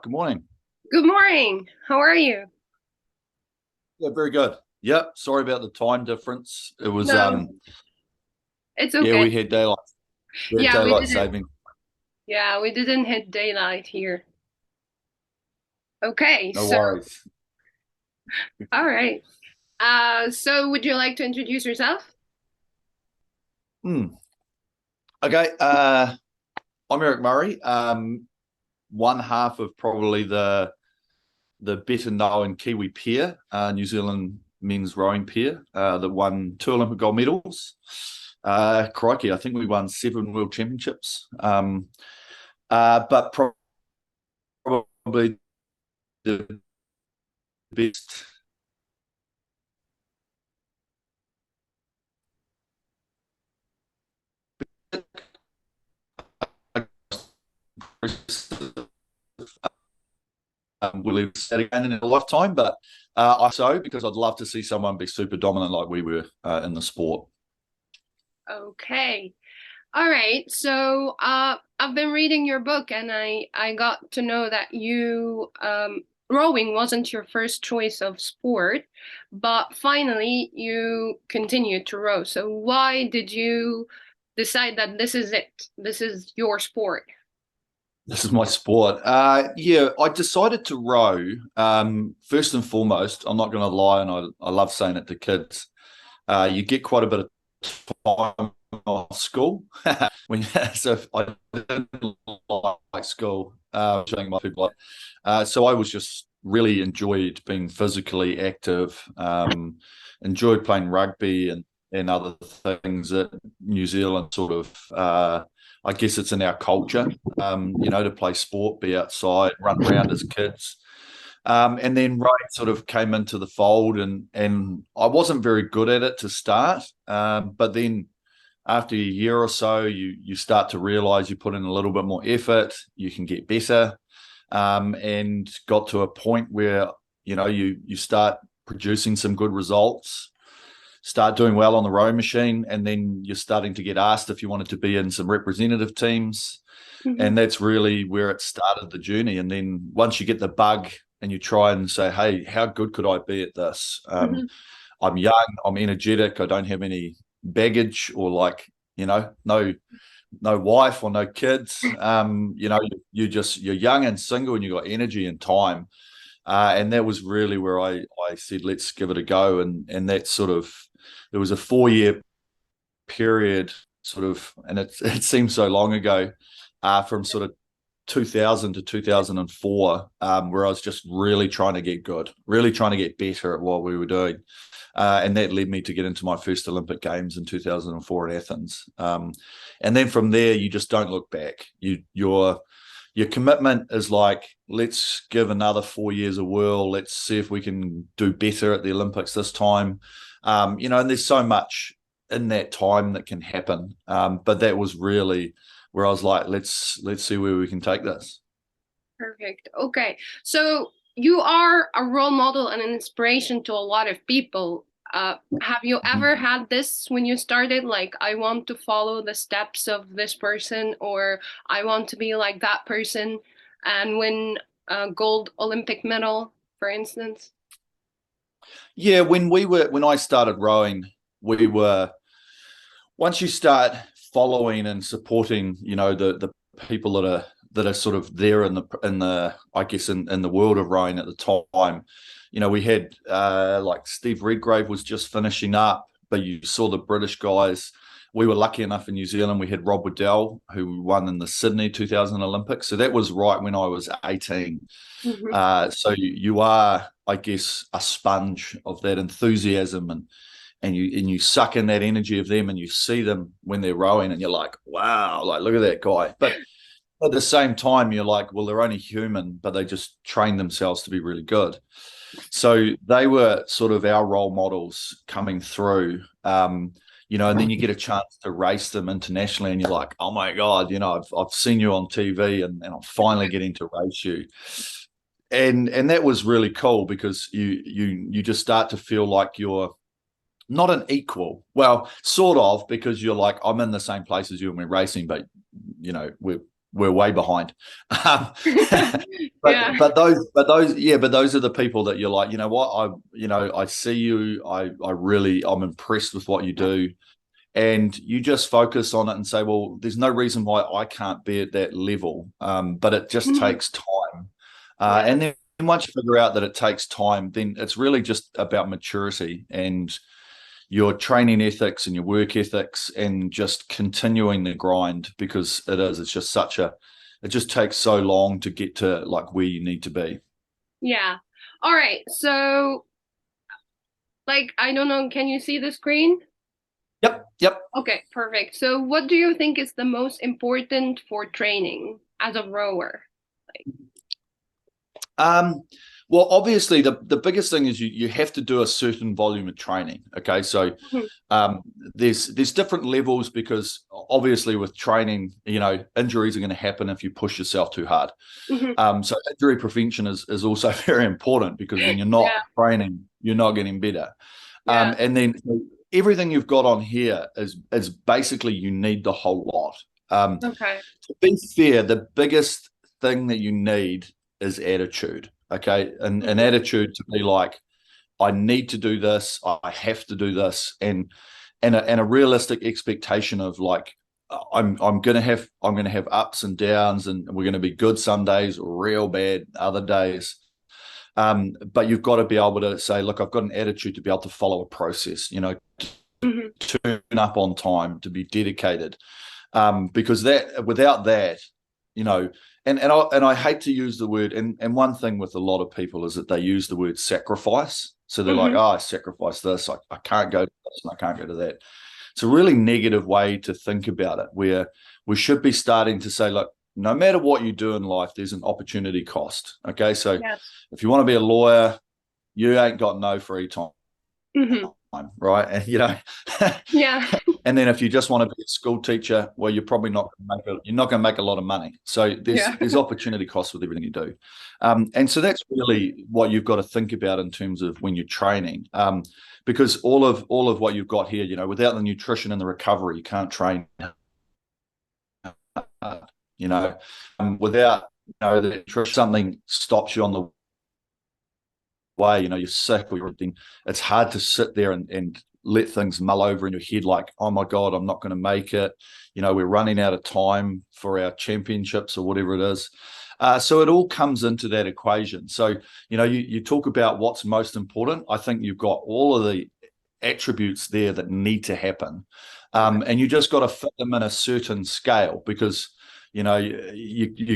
Good morning. Good morning. How are you? Yeah, very good. Yep. Sorry about the time difference. It was No, it's yeah, okay. we had Yeah, we daylight didn't. saving. Yeah, we didn't hit daylight here. Okay, No so worries. all right. So would you like to introduce yourself? Hmm. Okay. I'm Eric Murray. One half of probably the better known Kiwi pair, New Zealand men's rowing pair, that won 2 Olympic gold medals. Crikey, I think we won 7 world championships. But probably the best. Will live that again in a lifetime, but I so because I'd love to see someone be super dominant like we were in the sport. Okay. All right. So I've been reading your book and I got to know that you rowing wasn't your first choice of sport, but finally you continued to row. So why did you decide that this is it? This is your sport? This is my sport. Yeah, I decided to row. First and foremost, I'm not going to lie, and I love saying it to kids. You get quite a bit of time off school. when so I didn't like school, showing my people. So I was just really enjoyed being physically active. Enjoyed playing rugby and other things that New Zealand sort of. I guess it's in our culture, to play sport, be outside, run around as kids. And then Ray sort of came into the fold, and I wasn't very good at it to start. But then after a year or so, you start to realize you put in a little bit more effort, you can get better, and got to a point where you start producing some good results, start doing well on the rowing machine, and then you're starting to get asked if you wanted to be in some representative teams. Mhm. And that's really where it started the journey. And then once you get the bug and you try and say, hey, how good could I be at this? Mhm. I'm young, I'm energetic, I don't have any baggage or no wife or no kids. You're young and single and you got energy and time. And that was really where I said, let's give it a go. And that sort of, there was a 4 year period sort of, and it seems so long ago, from sort of 2000 to 2004, where I was just really trying to get good, really trying to get better at what we were doing. And that led me to get into my first Olympic Games in 2004 in Athens. And then from there, you just don't look back. Your commitment is like, let's give another 4 years a whirl. Let's see if we can do better at the Olympics this time. And there's so much in that time that can happen. But that was really where I was like, let's see where we can take this. Perfect. Okay. So you are a role model and an inspiration to a lot of people. Have you ever had this when you started? Like, I want to follow the steps of this person, or I want to be like that person and win a gold Olympic medal, for instance? Yeah, when I started rowing, we were once you start following and supporting, the people that are sort of there in the I guess in the world of rowing at the time. We had like Steve Redgrave was just finishing up, but you saw the British guys. We were lucky enough in New Zealand. We had Rob Waddell, who won in the Sydney 2000 Olympics. So that was right when I was 18. Hmm. So you are, I guess, a sponge of that enthusiasm and you suck in that energy of them and you see them when they're rowing and you're like, wow, like look at that guy. But at the same time, you're like, well, they're only human, but they just train themselves to be really good. So they were sort of our role models coming through. And then you get a chance to race them internationally, and you're like, oh my God, I've seen you on TV and I'm finally getting to race you. And that was really cool because you just start to feel like you're not an equal. Well, sort of, because you're like, I'm in the same place as you and we're racing, but we're we're way behind. Yeah. But those are the people that you're like, you know what, I see you, I'm impressed with what you do, and you just focus on it and say, well, there's no reason why I can't be at that level, but it just Mhm. takes time, Yeah. and then once you figure out that it takes time, then it's really just about maturity and your training ethics and your work ethics and just continuing the grind, because it's just it just takes so long to get to like where you need to be. Yeah. All right. So, like, I don't know, can you see the screen? Yep. Okay, perfect. So, what do you think is the most important for training as a rower? Like, Um, well, obviously, the biggest thing is you have to do a certain volume of training. Okay, so mhm, um, there's different levels, because obviously with training, injuries are going to happen if you push yourself too hard. mhm. So injury prevention is also very important, because when you're not Yeah, training, you're not getting better. yeah. And then everything you've got on here is basically you need the whole lot. Okay. To be fair, the biggest thing that you need is attitude. Okay, and an Mhm. attitude to be like, I need to do this, I have to do this, and a realistic expectation of like, I'm gonna have ups and downs, and we're gonna be good some days, real bad other days. But you've got to be able to say, look, I've got an attitude to be able to follow a process, Mhm. turn up on time, to be dedicated. Because that without that, you know, and I hate to use the word, and one thing with a lot of people is that they use the word sacrifice. So they're like, Mhm. oh, I sacrifice this, I can't go to this, and I can't go to that. It's a really negative way to think about it, where we should be starting to say, look, no matter what you do in life, there's an opportunity cost. Okay. So Yes. if you want to be a lawyer, you ain't got no free time, Mhm. right? And Yeah. and then if you just want to be a school teacher, well, you're not going to make a lot of money. So Yeah. there's opportunity costs with everything you do, and so that's really what you've got to think about in terms of when you're training, because all of what you've got here, without the nutrition and the recovery, you can't train. You know, without the nutrition, something stops you on the way, you're sick or you're anything, it's hard to sit there and let things mull over in your head like, oh my God, I'm not going to make it. We're running out of time for our championships or whatever it is. So it all comes into that equation. So, you talk about what's most important. I think you've got all of the attributes there that need to happen. Okay. And you just got to fit them in a certain scale, because you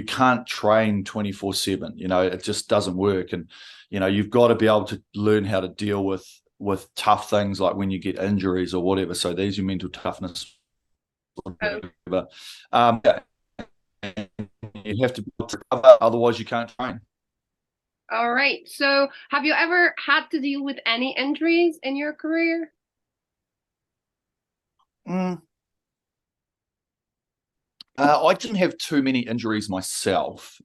can't train 24/7. It just doesn't work. And you've got to be able to learn how to deal with tough things, like when you get injuries or whatever. So there's your mental toughness, Oh, whatever. Yeah, you have to be able to recover, otherwise you can't train. all right. So, have you ever had to deal with any injuries in your career? Mm. I didn't have too many injuries myself.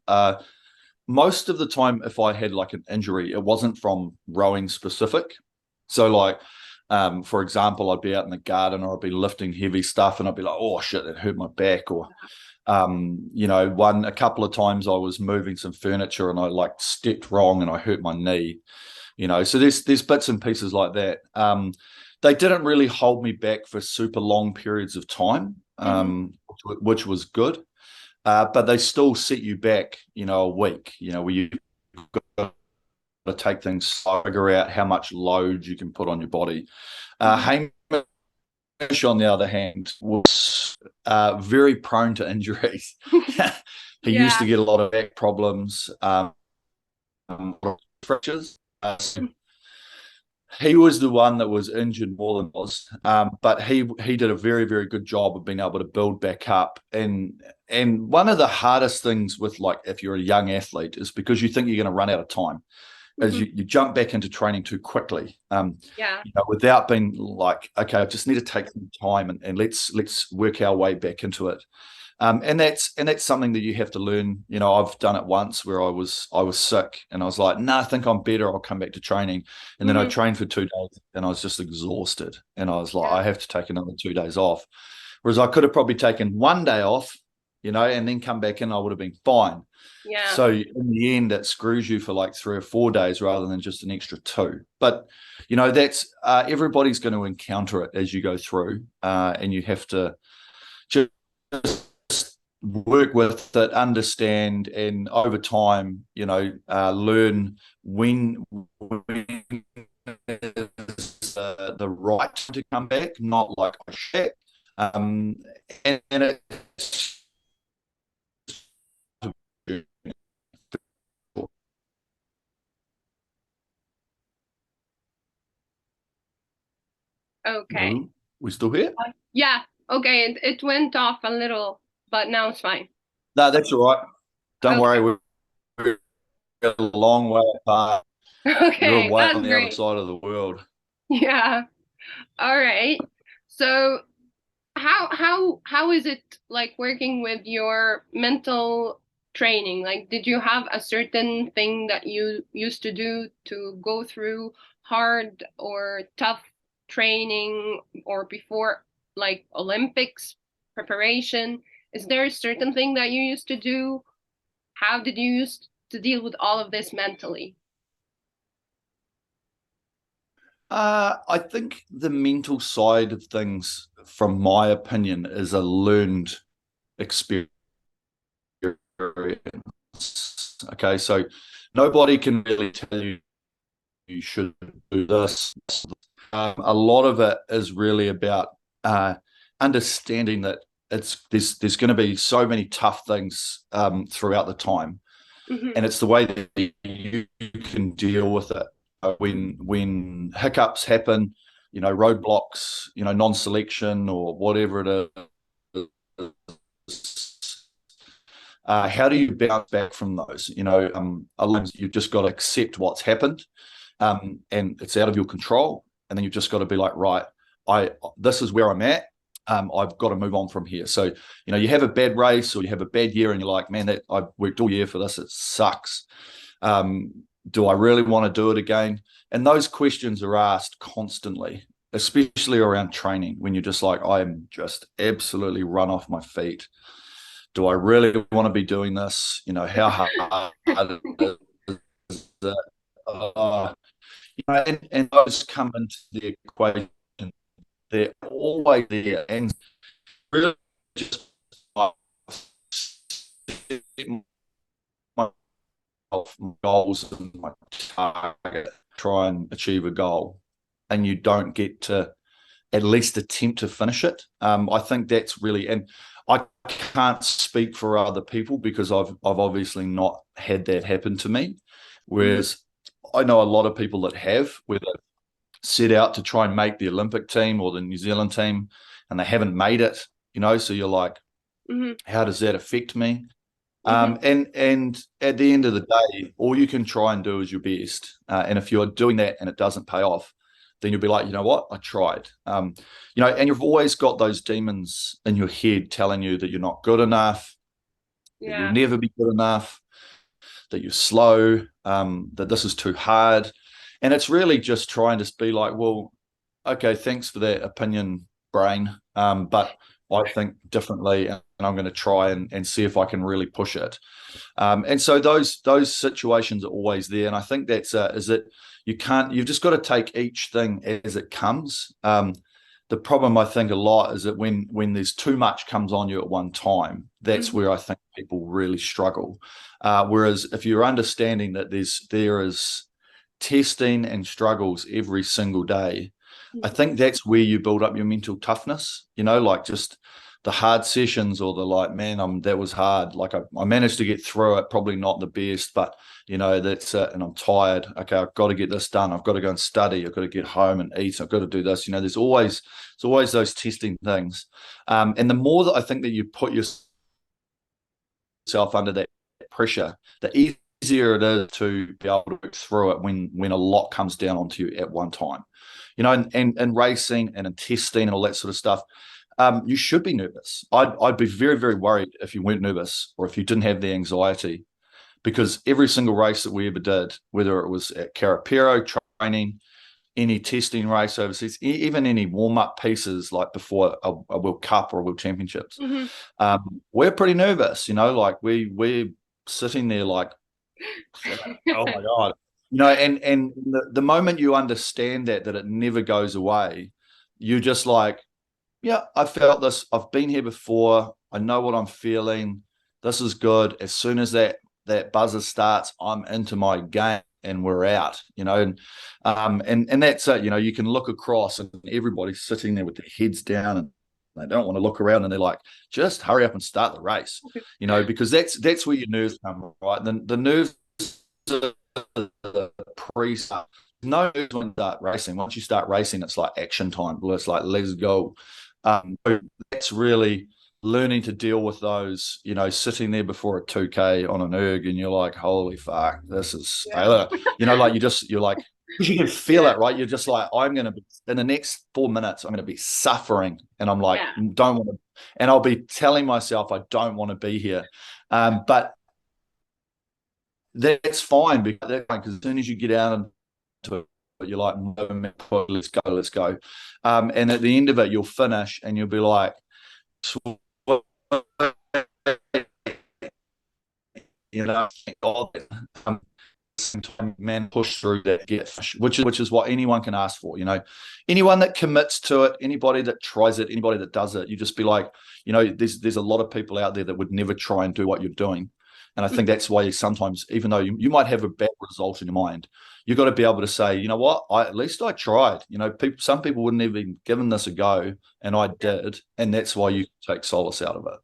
Most of the time, if I had like an injury, it wasn't from rowing specific. So, like, for example, I'd be out in the garden, or I'd be lifting heavy stuff, and I'd be like, oh shit, it hurt my back. Or a couple of times I was moving some furniture and I like stepped wrong and I hurt my knee. So there's bits and pieces like that. They didn't really hold me back for super long periods of time, Hmm. which was good. But they still set you back, a week, where you've got to take things slow, figure out how much load you can put on your body. Hmm. Hamish, on the other hand, was very prone to injuries. He used Yeah. to get a lot of back problems, fractures. He was the one that was injured more than was, but he did a very, very good job of being able to build back up. And one of the hardest things with, like, if you're a young athlete, is because you think you're going to run out of time, is Hmm. you jump back into training too quickly, Yeah. without being like, okay, I just need to take some time, and let's work our way back into it. And that's something that you have to learn. I've done it once where I was sick, and I was like, no, I think I'm better, I'll come back to training. And then I Hmm. trained for 2 days and I was just exhausted, and I was like, Yeah. I have to take another 2 days off. Whereas I could have probably taken one day off, and then come back in, I would have been fine. Yeah. So in the end, it screws you for like 3 or 4 days rather than just an extra 2. But, that's everybody's going to encounter it as you go through, and you have to just work with it, understand, and over time, learn when is the right to come back, not like a shit. And it's Okay. no, we still here? Yeah. Okay. It went off a little, but now it's fine. No, that's all right. Don't Okay. worry, we're a long way apart. You're Okay. way on That's the other great. side of the world. Yeah. All right. So how is it like working with your mental training? Like, did you have a certain thing that you used to do to go through hard or tough training, or before like Olympics preparation? Is there a certain thing that you used to do? How did you used to deal with all of this mentally? I think the mental side of things, from my opinion, is a learned experience. Okay, so nobody can really tell you should do this. A lot of it is really about understanding that there's going to be so many tough things throughout the time, Hmm. and it's the way that you can deal with it when hiccups happen, roadblocks, non-selection or whatever it is. How do you bounce back from those? You've just got to accept what's happened, and it's out of your control. And then you've just got to be like, right, this is where I'm at. I've got to move on from here. So, you have a bad race or you have a bad year, and you're like, man, that I've worked all year for this. It sucks. Do I really want to do it again? And those questions are asked constantly, especially around training, when you're just like, I'm just absolutely run off my feet. Do I really want to be doing this? How hard is it? Uh, and those come into the equation. They're always there, and really just my goals and my target, try and achieve a goal, and you don't get to at least attempt to finish it. I think that's really, and I can't speak for other people because I've obviously not had that happen to me. Hmm. Whereas I know a lot of people that have, where they set out to try and make the Olympic team or the New Zealand team, and they haven't made it. So you're like, Hmm. how does that affect me? Hmm. And at the end of the day, all you can try and do is your best. And if you're doing that and it doesn't pay off, then you'll be like, you know what, I tried. And you've always got those demons in your head telling you that you're not good enough, that you'll Yeah. never be good enough, that you're slow, that this is too hard. And it's really just trying to be like, well, okay, thanks for that opinion, brain. But I think differently, and I'm going to try and see if I can really push it. And so those situations are always there, and I think that's is that you've just got to take each thing as it comes. The problem I think a lot is that when there's too much comes on you at one time, that's Hmm. where I think people really struggle. Whereas if you're understanding that there is testing and struggles every single day, I think that's where you build up your mental toughness, like just the hard sessions, or the like, man, that was hard. Like I managed to get through it, probably not the best, but that's it. And I'm tired. Okay, I've got to get this done. I've got to go and study. I've got to get home and eat. I've got to do this. There's always those testing things. And the more that I think that you put yourself under that pressure, the easier it is to be able to work through it when a lot comes down onto you at one time. And racing and in testing and all that sort of stuff, you should be nervous. I'd be very, very worried if you weren't nervous or if you didn't have the anxiety, because every single race that we ever did, whether it was at Carapero training, any testing race overseas, even any warm-up pieces like before a World Cup or a World Championships, Mm-hmm. we're pretty nervous, like we're sitting there like, oh my God, and the moment you understand that it never goes away, you just like, yeah, I felt this. I've been here before. I know what I'm feeling. This is good. As soon as that buzzer starts, I'm into my game and we're out, and that's it. You can look across and everybody's sitting there with their heads down and they don't want to look around and they're like, just hurry up and start the race, because that's where your nerves come, right? The nerves are the pre-start. No nerves when you start racing. Once you start racing, it's like action time. It's like, let's go. So that's really learning to deal with those, sitting there before a 2K on an erg and you're like, holy fuck, this is, Yeah. like you're like, because you can feel it, right? You're just like, I'm going to be, in the next 4 minutes, I'm going to be suffering. And I'm like, Yeah. don't want to, and I'll be telling myself, I don't want to be here. But that's fine because as soon as you get out into it, you're like, let's go, let's go. And at the end of it, you'll finish and you'll be like, God, man, push through that, which is what anyone can ask for. Anyone that commits to it, anybody that tries it, anybody that does it, you just be like, there's a lot of people out there that would never try and do what you're doing. And I think that's why sometimes, even though you might have a bad result in your mind, you've got to be able to say, you know what, at least I tried. Some people wouldn't have even given this a go, and I did, and that's why you take solace out of it.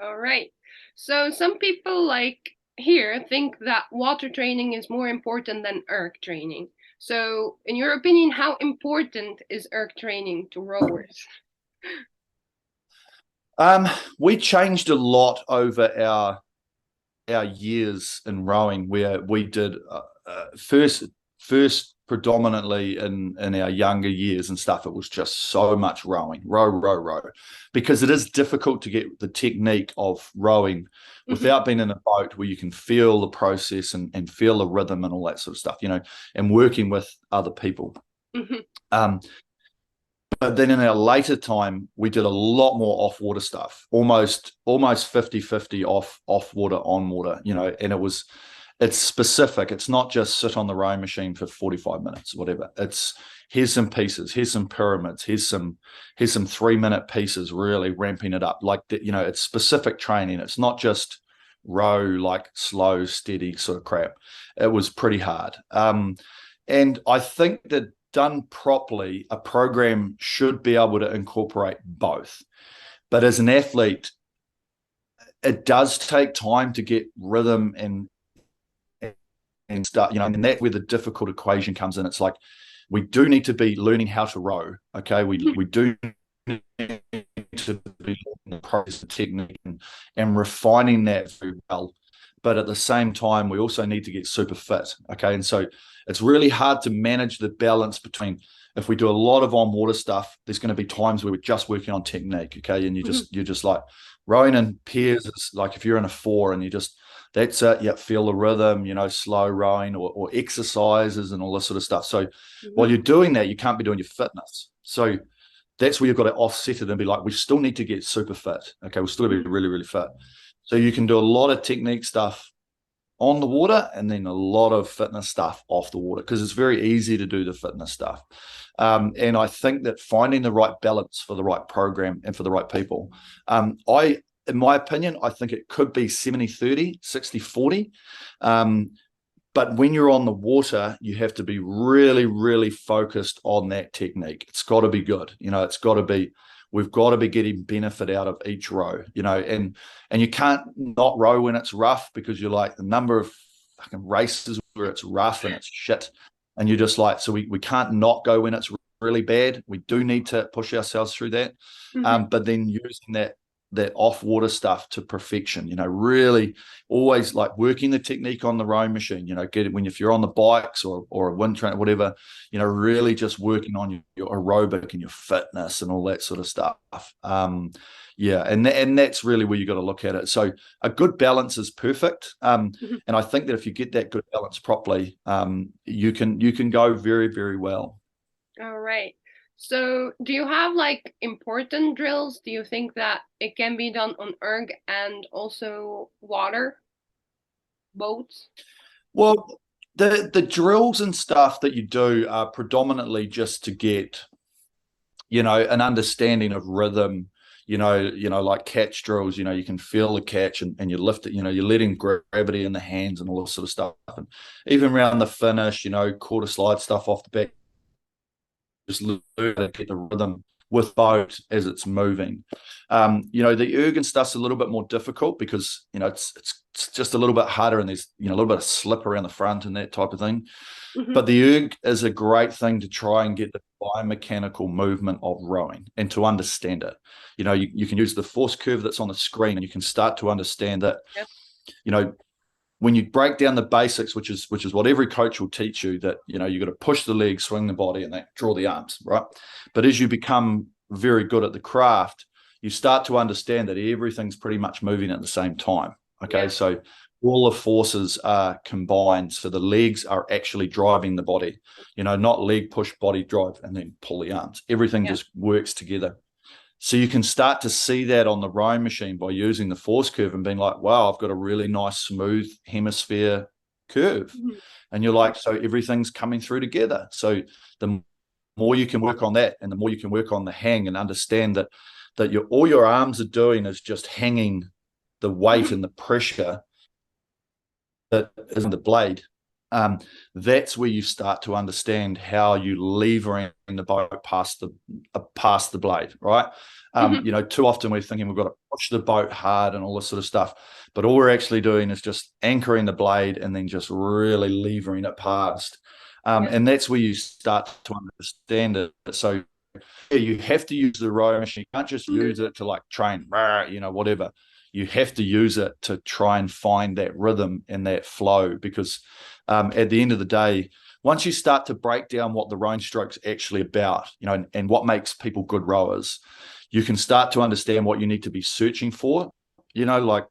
All right. So some people like here think that water training is more important than erg training. So in your opinion, how important is erg training to rowers? We changed a lot over our years in rowing, where we did first predominantly in our younger years and stuff. It was just so much rowing, row, because it is difficult to get the technique of rowing without being in a boat where you can feel the process and feel the rhythm and all that sort of stuff, and working with other people. But then in our later time, we did a lot more off-water stuff, almost 50-50 off water, on water, and it's specific. It's not just sit on the rowing machine for 45 minutes or whatever. It's here's some pieces, here's some pyramids, here's some 3-minute pieces, really ramping it up. Like that, it's specific training. It's not just row, like slow, steady sort of crap. It was pretty hard. And I think that done properly, a program should be able to incorporate both. But as an athlete, it does take time to get rhythm and start, and that's where the difficult equation comes in. It's like, we do need to be learning how to row. Okay. We do need to be learning the process, technique and refining that very well. But at the same time, we also need to get super fit. Okay. And so it's really hard to manage the balance between, if we do a lot of on water stuff, there's going to be times where we're just working on technique. Okay. And you're just like rowing in pairs. It's like if you're in a 4 and that's it. Yeah. Feel the rhythm, slow rowing or exercises and all this sort of stuff. So while you're doing that, you can't be doing your fitness. So that's where you've got to offset it and be like, we still need to get super fit. Okay. We'll still be really, really fit. So you can do a lot of technique stuff on the water and then a lot of fitness stuff off the water, because it's very easy to do the fitness stuff. And I think that finding the right balance for the right program and for the right people, in my opinion, I think it could be 70-30, 60-40. But when you're on the water, you have to be really, really focused on that technique. It's got to be good. It's got to be, we've got to be getting benefit out of each row, and you can't not row when it's rough, because you're like, the number of fucking races where it's rough and it's shit. And you're just like, so we can't not go when it's really bad. We do need to push ourselves through that. But then using that off-water stuff to perfection, really always like working the technique on the rowing machine, get it if you're on the bikes or a wind train, whatever, really just working on your aerobic and your fitness and all that sort of stuff. And that's really where you got to look at it. So a good balance is perfect. And I think that if you get that good balance properly, you can go very, very well. All right. So, do you have like important drills? Do you think that it can be done on erg and also water boats? Well, the drills and stuff that you do are predominantly just to get, an understanding of rhythm. Like catch drills. You can feel the catch and you lift it. You're letting gravity in the hands and all this sort of stuff. And even around the finish, quarter slide stuff off the back, just learn to get the rhythm with boat as it's moving. The erg stuff's a little bit more difficult because it's just a little bit harder, and there's a little bit of slip around the front and that type of thing. Hmm. But the erg is a great thing to try and get the biomechanical movement of rowing and to understand it. You can use the force curve that's on the screen, and you can start to understand that. Yep. You know, when you break down the basics, which is what every coach will teach you, that you've got to push the leg, swing the body, and draw the arms, right? But as you become very good at the craft, you start to understand that everything's pretty much moving at the same time. Okay, Yeah. so all the forces are combined, so the legs are actually driving the body. Not leg push, body drive, and then pull the arms. Everything Yeah. just works together. So you can start to see that on the rowing machine by using the force curve and being like, wow, I've got a really nice smooth hemisphere curve. Mhm. And you're like, so everything's coming through together. So the more you can work on that, and the more you can work on the hang, and understand that all your arms are doing is just hanging the weight Mhm. and the pressure that is in the blade. That's where you start to understand how you lever in the boat past the blade, right? Mhm. Too often we're thinking we've got to push the boat hard and all this sort of stuff, but all we're actually doing is just anchoring the blade and then just really levering it past. Yeah. And that's where you start to understand it. So yeah, you have to use the rowing machine. You can't just Mhm. use it to like train, whatever. You have to use it to try and find that rhythm and that flow, because at the end of the day, once you start to break down what the rowing stroke's actually about, and what makes people good rowers, you can start to understand what you need to be searching for. Like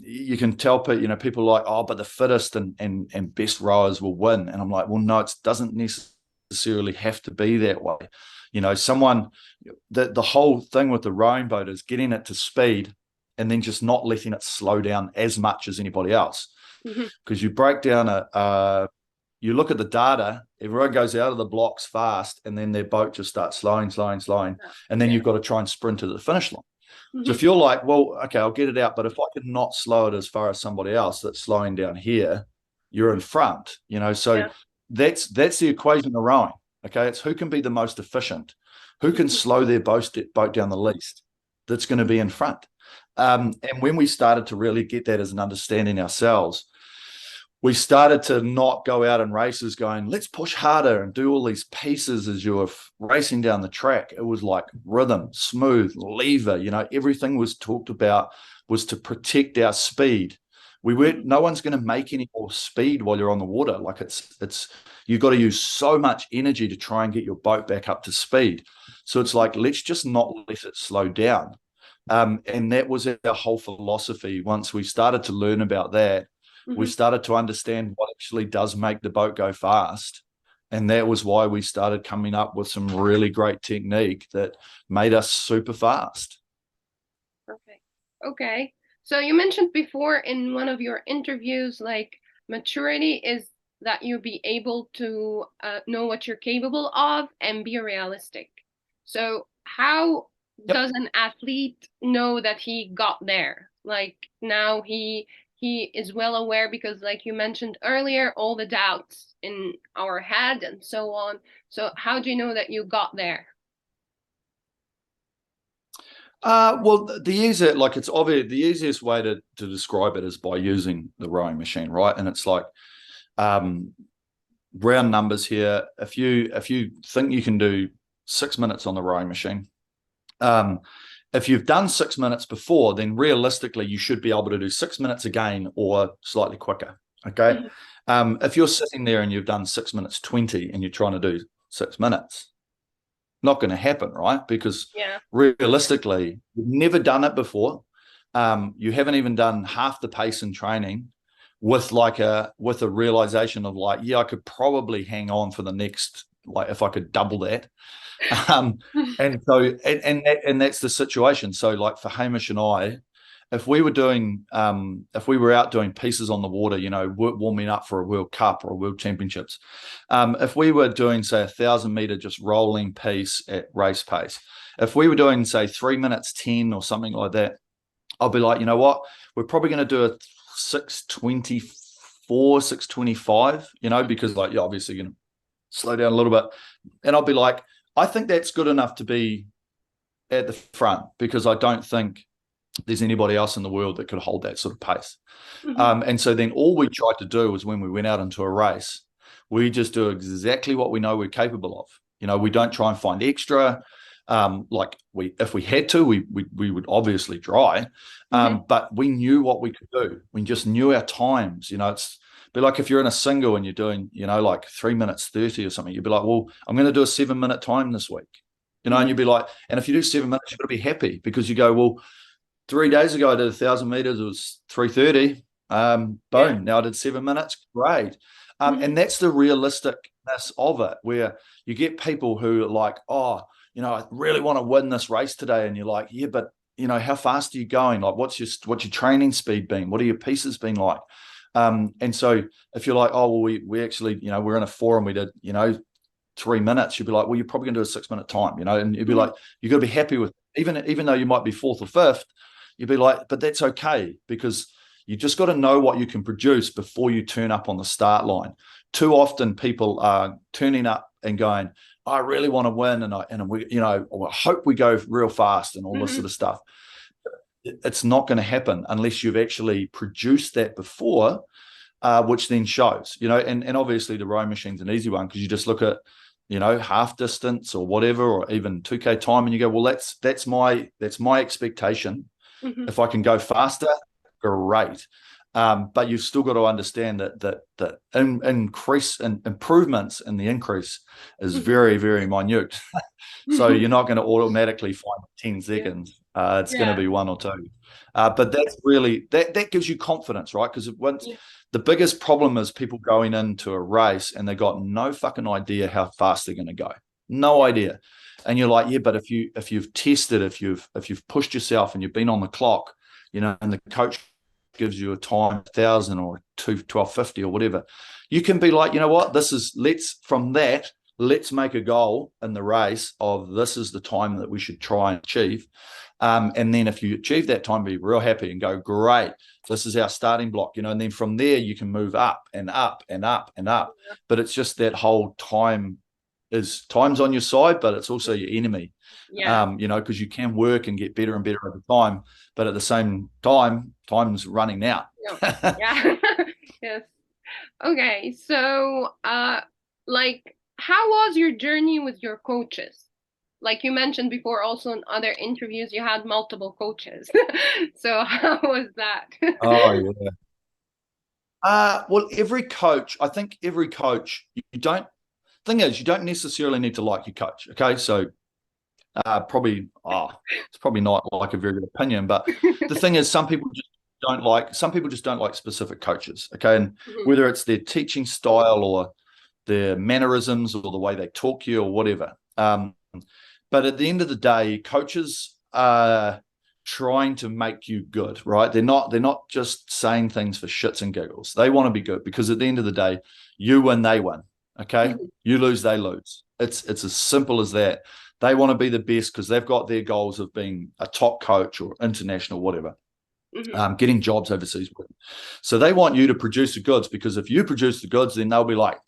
you can tell people are like, oh, but the fittest and best rowers will win. And I'm like, well, no, it doesn't necessarily have to be that way. The whole thing with the rowing boat is getting it to speed and then just not letting it slow down as much as anybody else. Mhm. Because you break down you look at the data, everyone goes out of the blocks fast, and then their boat just starts slowing, and then Yeah. you've got to try and sprint to the finish line. So Mhm. if you're like, well, okay, I'll get it out, but if I could not slow it as far as somebody else that's slowing down here, you're in front, So Yeah. that's the equation of rowing. Okay, it's who can be the most efficient, who can Mhm. slow their boat down the least, that's going to be in front. And when we started to really get that as an understanding ourselves, we started to not go out in races going, let's push harder and do all these pieces as you were racing down the track. It was like rhythm, smooth, lever, everything was talked about was to protect our speed. Mhm. No one's going to make any more speed while you're on the water. Like you've got to use so much energy to try and get your boat back up to speed. So it's like, let's just not let it slow down. And that was our whole philosophy. Once we started to learn about that, we Mhm. started to understand what actually does make the boat go fast. And that was why we started coming up with some really great technique that made us super fast. Perfect. Okay. So you mentioned before in one of your interviews, like maturity is that you be able to know what you're capable of and be realistic. So how Yep. does an athlete know that he got there? Like now he is well aware because like you mentioned earlier, all the doubts in our head and so on. So how do you know that you got there? Well, the easier, like it's obvious, the easiest way to describe it is by using the rowing machine, right? And it's like um, round numbers here. If you think you can do 6 minutes on the rowing machine, um, if you've done 6 minutes before, then realistically you should be able to do 6 minutes again or slightly quicker. Okay. Mhm. If you're sitting there and you've done 6 minutes 20 and you're trying to do 6 minutes, not going to happen, right? Because Yeah. realistically, you've never done it before. You haven't even done half the pace in training with a realization of like, yeah, I could probably hang on for the next like if I could double that. Um, and so and that's the situation. So like for Hamish and I, if we were doing if we were out doing pieces on the water, you know, warming up for a World Cup or a World Championships, if we were doing say 1,000 meter just rolling piece at race pace, if we were doing say 3 minutes 10 or something like that, I'll be like, you know what, we're probably going to do a 6:24, 6:25, you know, because like you're obviously going to slow down a little bit, and I'll be like, I think that's good enough to be at the front because I don't think there's anybody else in the world that could hold that sort of pace. And so then all we tried to do was when we went out into a race, we just do exactly what we know we're capable of. You know, we don't try and find extra. Like if we had to, we would obviously try, but we knew what we could do. We just knew our times. You know, it's be like if you're in a single and you're doing, you know, like 3 minutes 30 or something, you'd be like, well, I'm going to do a 7 minute time this week. You know, and you'd be like, and if you do 7 minutes, you've got to be happy because you go, well, 3 days ago I did 1,000 meters, it was 3:30. Boom, now I did 7 minutes, great. And that's the realisticness of it, where you get people who are like, oh, you know, I really want to win this race today, and you're like, yeah, but you know, how fast are you going? Like, what's your training speed been? What are your pieces been like? And so if you're like, oh, well, we actually, you know, we're in a forum, we did, you know, 3 minutes, you'd be like, well, you're probably gonna do a 6 minute time, you know, and you'd be like, you got to be happy with even though you might be fourth or fifth, you'd be like, but that's okay because you just got to know what you can produce before you turn up on the start line. Too often people are turning up and going, I really want to win, and we, you know, I hope we go real fast and all this sort of stuff. It's not going to happen unless you've actually produced that before, which then shows, you know, and obviously the row machine's an easy one because you just look at, you know, half distance or whatever, or even 2K time, and you go, well, that's my expectation. If I can go faster, great. But you've still got to understand that increase and improvements in the increase is very, very minute. So you're not going to automatically find 10 seconds. It's going to be one or two. But that's really that gives you confidence, right? Because once the biggest problem is people going into a race and they got no fucking idea how fast they're going to go. No idea. And you're like, yeah, but if you've tested, if you've pushed yourself and you've been on the clock, you know, and the coach gives you a time 1,000 or 1250 or whatever, you can be like, you know what, let's make a goal in the race of this is the time that we should try and achieve. And then if you achieve that time, be real happy and go, great, this is our starting block, you know, and then from there you can move up and up and up and up. But it's just that whole time's on your side, but it's also your enemy. You know, because you can work and get better and better over time, but at the same time, time's running out. Yes. Okay, so like, how was your journey with your coaches? Like you mentioned before, also in other interviews, you had multiple coaches. So how was that? Oh yeah. Well, I think every coach, you don't necessarily need to like your coach. Okay, so it's probably not like a very good opinion, but the thing is, some people just don't like specific coaches. Okay, and whether it's their teaching style or their mannerisms or the way they talk to you or whatever. But at the end of the day, coaches are trying to make you good, right? They're not just saying things for shits and giggles. They want to be good because at the end of the day, you win, they win. Okay, you lose, they lose. It's as simple as that. They want to be the best because they've got their goals of being a top coach or international, whatever, getting jobs overseas. So they want you to produce the goods because if you produce the goods, then they'll be like,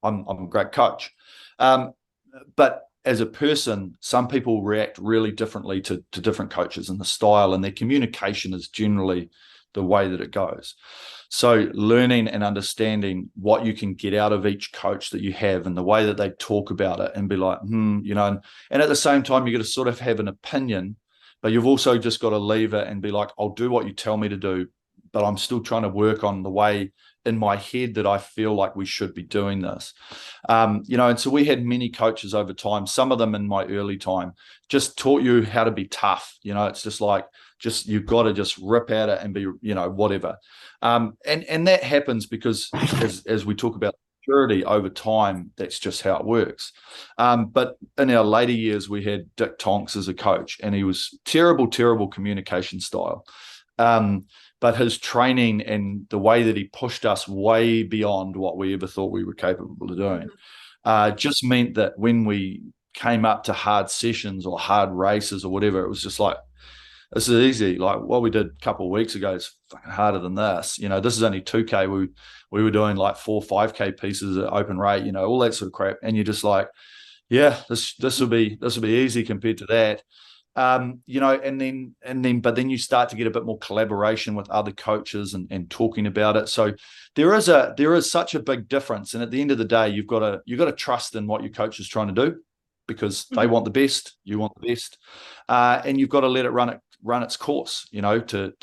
I'm a great coach. But as a person, some people react really differently to different coaches, and the style and their communication is generally the way that it goes. So learning and understanding what you can get out of each coach that you have and the way that they talk about it and be like, you know, and at the same time, you got to sort of have an opinion, but you've also just got to leave it and be like, I'll do what you tell me to do, but I'm still trying to work on the way in my head that I feel like we should be doing this. You know, and so we had many coaches over time. Some of them in my early time just taught you how to be tough. You know, it's just like, you've got to just rip at it and be, you know, whatever. And that happens because as we talk about maturity over time, that's just how it works. But in our later years, we had Dick Tonks as a coach, and he was terrible communication style. But his training and the way that he pushed us way beyond what we ever thought we were capable of doing just meant that when we came up to hard sessions or hard races or whatever, it was just like, this is easy. Like what we did a couple of weeks ago is fucking harder than this. You know, this is only 2K. We were doing like 4 5K pieces at open rate, you know, all that sort of crap. And you're just like, yeah, this will be easy compared to that. You know, but then you start to get a bit more collaboration with other coaches and talking about it. So there is such a big difference. And at the end of the day, you've got to trust in what your coach is trying to do, because they want the best, you want the best, and you've got to let it run its course. You know, to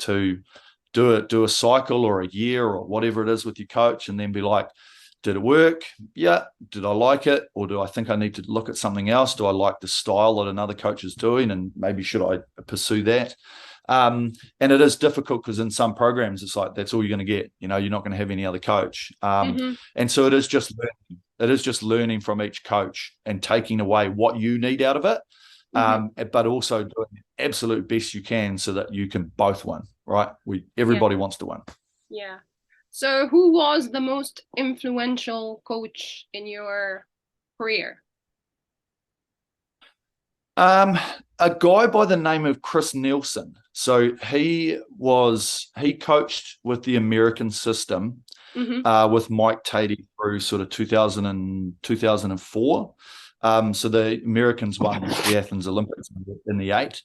do a cycle or a year or whatever it is with your coach, and then be like, did it work? Yeah. Did I like it? Or do I think I need to look at something else? Do I like the style that another coach is doing? And maybe should I pursue that? And it is difficult because in some programs, it's like, that's all you're going to get. You know, you're not going to have any other coach. And so it is just learning. It is just learning from each coach and taking away what you need out of it, but also doing the absolute best you can so that you can both win, right? Everybody wants to win. Yeah. So who was the most influential coach in your career? A guy by the name of Chris Nelson. So he coached with the American system with Mike Tatey through sort of 2004. So the Americans won the Athens Olympics in the 8.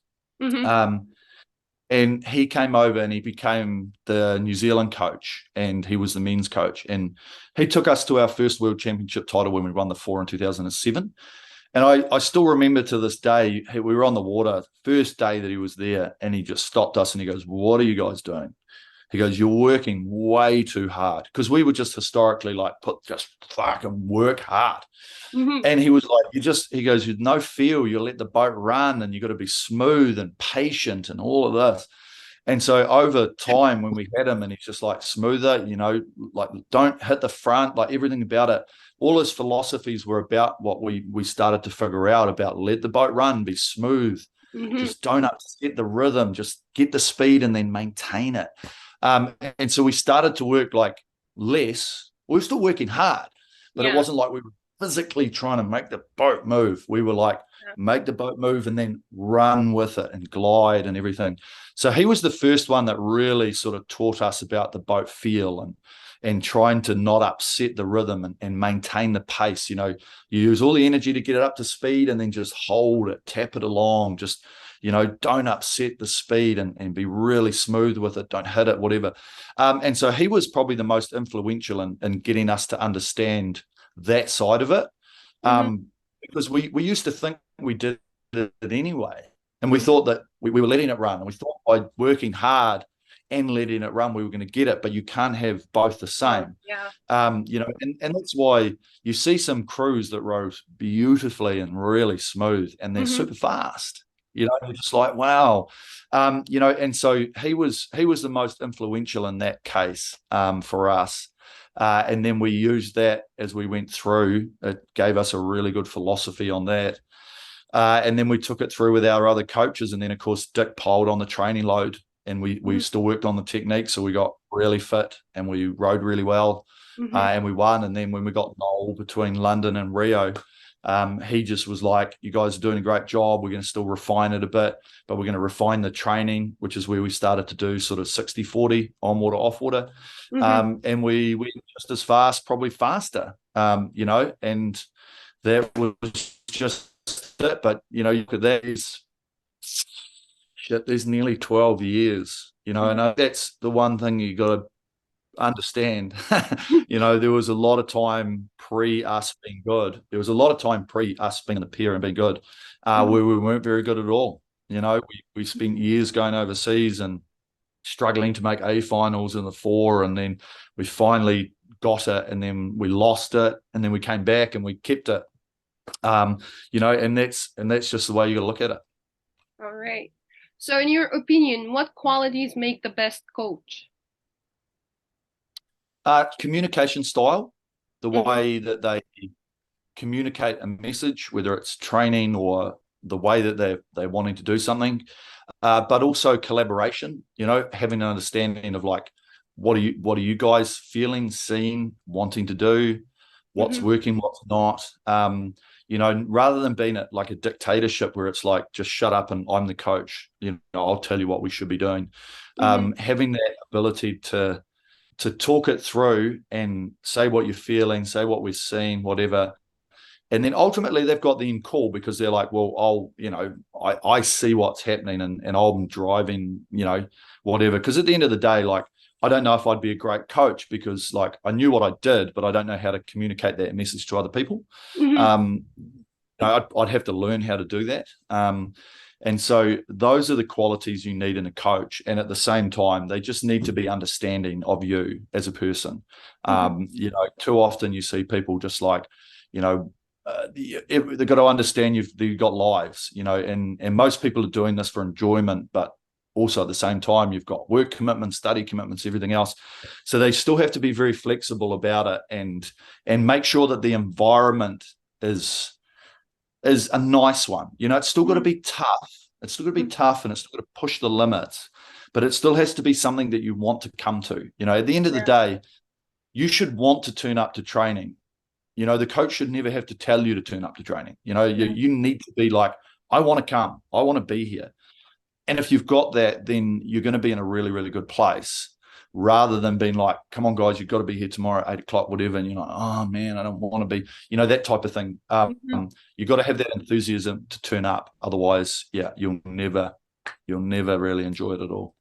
And he came over and he became the New Zealand coach, and he was the men's coach. And he took us to our first world championship title when we won the 4 in 2007. And I still remember to this day, we were on the water, first day that he was there, and he just stopped us and he goes, "What are you guys doing?" He goes, "You're working way too hard." Because we were just historically like, just fucking work hard. And he was like, he goes, "With no feel, you let the boat run, and you got to be smooth and patient and all of this." And so over time, when we had him, and he's just like, smoother, you know, like don't hit the front, like everything about it. All his philosophies were about what we started to figure out about: let the boat run, be smooth, just don't upset the rhythm, just get the speed and then maintain it. And so we started to work like less. We were still working hard, but it wasn't like we were physically trying to make the boat move. We were like, make the boat move and then run with it and glide and everything. So he was the first one that really sort of taught us about the boat feel and trying to not upset the rhythm and maintain the pace. You know, you use all the energy to get it up to speed and then just hold it, tap it along, just, you know, don't upset the speed and be really smooth with it. Don't hit it, whatever. And so he was probably the most influential in getting us to understand that side of it. Because we used to think we did it anyway. And we thought that we were letting it run. And we thought by working hard and letting it run, we were going to get it. But you can't have both the same. You know, and that's why you see some crews that row beautifully and really smooth, and they're super fast. You know, you're just like, wow. You know, and so he was the most influential in that case for us. And then we used that as we went through. It gave us a really good philosophy on that. And then we took it through with our other coaches. And then, of course, Dick piled on the training load, and we still worked on the technique. So we got really fit and we rode really well, and we won. And then when we got Noel between London and Rio, he just was like, "You guys are doing a great job. We're going to still refine it a bit, but we're going to refine the training," which is where we started to do sort of 60-40 on water, off water. And we went just as fast, probably faster, you know, and that was just it. But, you know, you could, there's nearly 12 years, you know, and that's the one thing you got to understand. You know, there was a lot of time pre us being good. There was a lot of time pre us being in the pair and being good, where we weren't very good at all. You know, we spent years going overseas and struggling to make A finals in the 4, and then we finally got it, and then we lost it, and then we came back and we kept it. You know, and that's just the way you got to look at it. All right. So in your opinion, what qualities make the best coach? Communication style. the Mm-hmm. way that they communicate a message, whether it's training or the way that they're wanting to do something, but also collaboration. Having an understanding of like, what are you guys feeling, seeing, wanting to do, what's Mm-hmm. working, what's not. Rather than being like a dictatorship where it's like, just shut up and I'm the coach. I'll tell you what we should be doing. Mm-hmm. Having that ability to talk it through and say what you're feeling, say what we're seeing, whatever. And then ultimately they've got the end call because they're like, well, I see what's happening and I'm driving, whatever. Because at the end of the day, like, I don't know if I'd be a great coach because like I knew what I did, but I don't know how to communicate that message to other people. Mm-hmm. Um, I'd have to learn how to do that. And so those are the qualities you need in a coach. And at the same time, they just need to be understanding of you as a person. Mm-hmm. Too often you see people just like, they've got to understand you've got lives, and most people are doing this for enjoyment, but also at the same time, you've got work commitments, study commitments, everything else. So they still have to be very flexible about it and make sure that the environment is a nice one. It's still got to be tough. It's still got to be tough and it's still got to push the limits, but it still has to be something that you want to come to. At the end of the Yeah. day, you should want to turn up to training. The coach should never have to tell you to turn up to training. You need to be like, I want to come. I want to be here. And if you've got that, then you're going to be in a really, really good place rather than being like, come on, guys, you've got to be here tomorrow at 8 o'clock, whatever. And you're like, oh, man, I don't want to be, that type of thing. Mm-hmm. You've got to have that enthusiasm to turn up. Otherwise, yeah, you'll never really enjoy it at all.